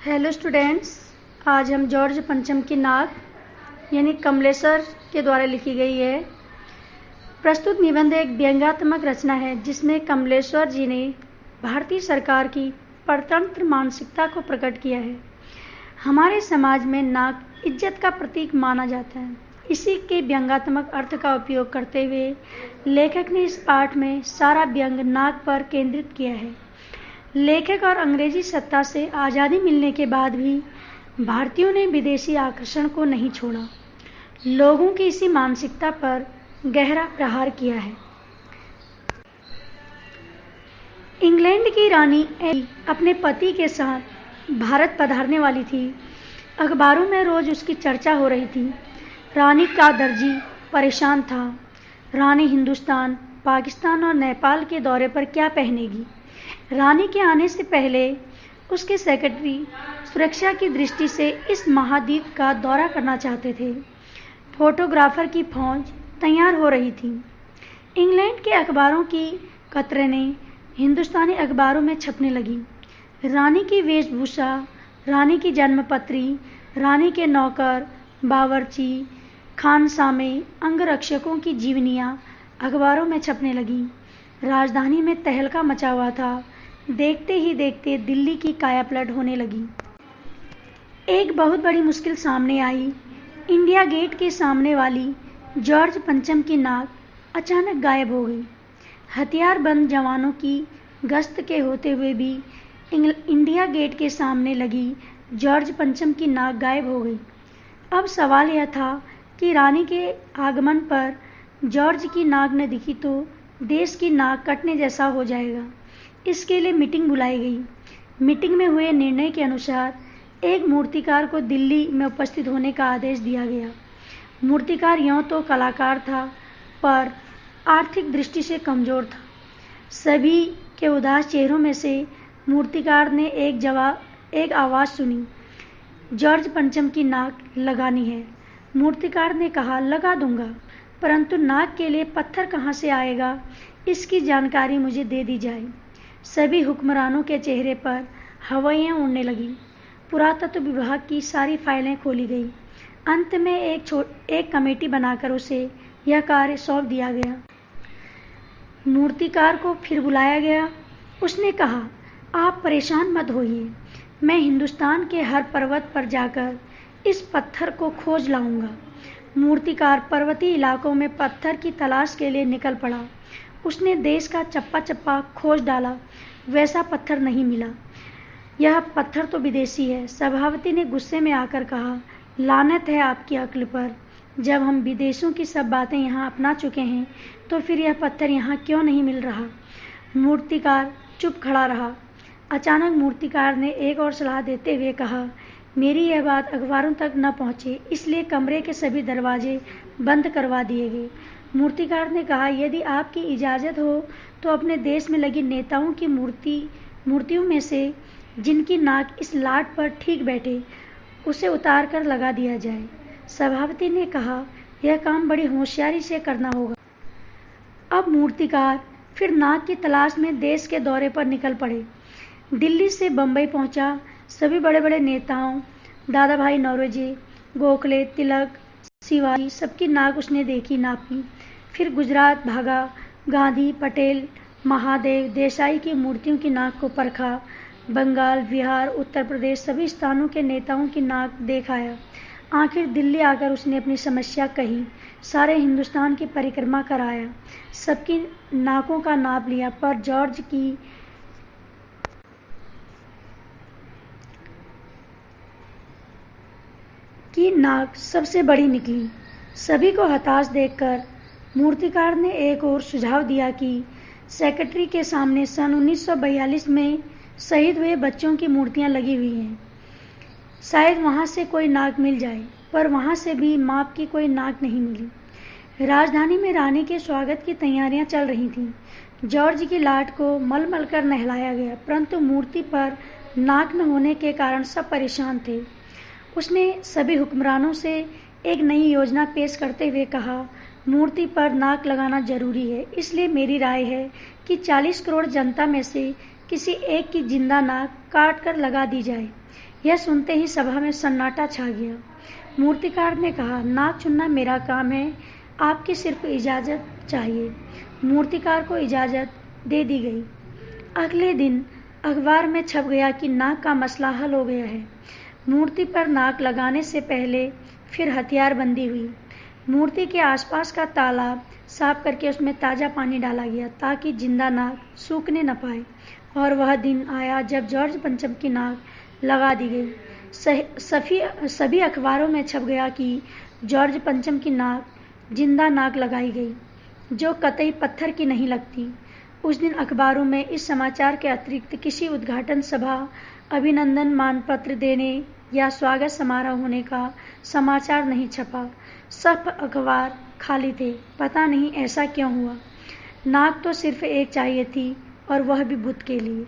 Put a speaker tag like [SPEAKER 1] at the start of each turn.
[SPEAKER 1] Hello students, आज हम George पंचम की नाक यानी कमलेश्वर के द्वारा लिखी गई है। प्रस्तुत निबंध एक व्यंग्यात्मक रचना है जिसमें कमलेश्वर जी ने भारतीय सरकार की परतंत्र मानसिकता को प्रकट किया है। हमारे समाज में नाक इज्जत का प्रतीक माना जाता है। इसी के व्यंग्यात्मक अर्थ का उपयोग करते हुए लेखक ने इस पाठ में सारा व्यंग नाक पर केंद्रित किया है। लेखक और अंग्रेजी सत्ता से आज़ादी मिलने के बाद भी भारतीयों ने विदेशी आकर्षण को नहीं छोड़ा। लोगों की इसी मानसिकता पर गहरा प्रहार किया है। इंग्लैंड की रानी एनी अपने पति के साथ भारत पधारने वाली थी। अखबारों में रोज उसकी चर्चा हो रही थी। रानी का दर्जी परेशान था। रानी हिंदुस्तान, पाकिस्तान और नेपाल के दौरे पर क्या पहनेगी। रानी के आने से पहले उसके सेक्रेटरी सुरक्षा की दृष्टि से इस महाद्वीप का दौरा करना चाहते थे। फोटोग्राफर की फौज तैयार हो रही थी। इंग्लैंड के अखबारों की कतरनें हिंदुस्तानी अखबारों में छपने लगी। रानी की वेशभूषा, रानी की जन्मपत्री, रानी के नौकर, बावर्ची, खानसामे, अंगरक्षकों की जीवनियाँ अखबारों में छपने लगी। राजधानी में तहलका मचा हुआ था। देखते ही देखते दिल्ली की कायापलट होने लगी। एक बहुत बड़ी मुश्किल सामने आई। इंडिया गेट के सामने वाली जॉर्ज पंचम की नाक अचानक गायब हो गई। हथियारबंद जवानों की गश्त के होते हुए भी इंडिया गेट के सामने लगी जॉर्ज पंचम की नाक गायब हो गई। अब सवाल यह था कि रानी के आगमन पर जॉर्ज की नाक न दिखी तो देश की नाक कटने जैसा हो जाएगा। इसके लिए मीटिंग बुलाई गई। मीटिंग में हुए निर्णय के अनुसार एक मूर्तिकार को दिल्ली में उपस्थित होने का आदेश दिया गया। मूर्तिकार यों तो कलाकार था, पर आर्थिक दृष्टि से कमजोर था। सभी के उदास चेहरों में से मूर्तिकार ने एक आवाज़ सुनी, जॉर्ज पंचम की नाक लगानी है। मूर्तिकार ने कहा, लगा दूंगा, परंतु नाक के लिए पत्थर कहाँ से आएगा, इसकी जानकारी मुझे दे दी जाए। सभी हुक्मरानों के चेहरे पर हवाइयाँ उड़ने लगी। पुरातत्व विभाग की सारी फाइलें खोली गई। अंत में एक कमेटी बनाकर उसे यह कार्य सौंप दिया गया। मूर्तिकार को फिर बुलाया गया। उसने कहा, आप परेशान मत होइए, मैं हिंदुस्तान के हर पर्वत पर जाकर इस पत्थर को खोज लाऊंगा। मूर्तिकार पर्वतीय इलाकों में पत्थर की तलाश के लिए निकल पड़ा। उसने देश का चप्पा चप्पा खोज डाला, वैसा पत्थर नहीं मिला। यह पत्थर तो विदेशी है। सभापति ने गुस्से में आकर कहा, लानत है आपकी अक्ल पर। जब हम विदेशों की सब बातें यहाँ अपना चुके हैं तो फिर यह पत्थर यहाँ क्यों नहीं मिल रहा। मूर्तिकार चुप खड़ा रहा। अचानक मूर्तिकार ने एक और सलाह देते हुए कहा, मेरी यह बात अखबारों तक न पहुँचे, इसलिए कमरे के सभी दरवाजे बंद करवा दिए गए। मूर्तिकार ने कहा, यदि आपकी इजाज़त हो तो अपने देश में लगी नेताओं की मूर्तियों में से जिनकी नाक इस लाट पर ठीक बैठे, उसे उतार कर लगा दिया जाए। सभापति ने कहा, यह काम बड़ी होशियारी से करना होगा। अब मूर्तिकार फिर नाक की तलाश में देश के दौरे पर निकल पड़े। दिल्ली से बम्बई पहुंचा। सभी बड़े बड़े नेताओं, दादा भाई नौरोजी, गोखले, तिलक, शिवाजी, सबकी नाक उसने देखी, नापी। फिर गुजरात भागा। गांधी, पटेल, महादेव, देसाई की मूर्तियों की नाक को परखा। बंगाल, बिहार, उत्तर प्रदेश, सभी स्थानों के नेताओं की नाक देख आया। आखिर दिल्ली आकर उसने अपनी समस्या कही। सारे हिंदुस्तान की परिक्रमा कराया, सबकी नाकों का नाप लिया, पर जॉर्ज की नाक सबसे बड़ी निकली। सभी को हताश देखकर मूर्तिकार ने एक और सुझाव दिया कि सेक्रेटरी के सामने सन 1942 में शहीद हुए बच्चों की मूर्तियां लगी हुई हैं। शायद वहां से कोई नाक मिल जाए, पर वहां से भी माप की कोई नाक नहीं मिली। राजधानी में रानी के स्वागत की तैयारियां चल रही थीं। जॉर्ज की लाट को मल कर नहलाया गया, परंतु मूर्ति पर नाक न होने के कारण सब परेशान थे। उसने सभी हुक्मरानों से एक नई योजना पेश करते हुए कहा, मूर्ति पर नाक लगाना जरूरी है, इसलिए मेरी राय है कि 40 करोड़ जनता में से किसी एक की जिंदा नाक काट कर लगा दी जाए। यह सुनते ही सभा में सन्नाटा छा गया। मूर्तिकार ने कहा, नाक चुनना मेरा काम है, आपकी सिर्फ इजाज़त चाहिए। मूर्तिकार को इजाज़त दे दी गई। अगले दिन अखबार में छप गया कि नाक का मसला हल हो गया है। मूर्ति पर नाक लगाने से पहले फिर हथियारबंदी हुई। मूर्ति के आसपास का तालाब साफ करके उसमें ताज़ा पानी डाला गया ताकि जिंदा नाक सूखने न पाए। और वह दिन आया जब जॉर्ज पंचम की नाक लगा दी गई। सभी अखबारों में छप गया कि जॉर्ज पंचम की नाक, जिंदा नाक लगाई गई, जो कतई पत्थर की नहीं लगती। उस दिन अखबारों में इस समाचार के अतिरिक्त किसी उद्घाटन सभा, अभिनंदन मानपत्र देने या स्वागत समारोह होने का समाचार नहीं छपा। सब अखबार खाली थे। पता नहीं ऐसा क्यों हुआ। नाक तो सिर्फ एक चाहिए थी, और वह भी बुद्ध के लिए।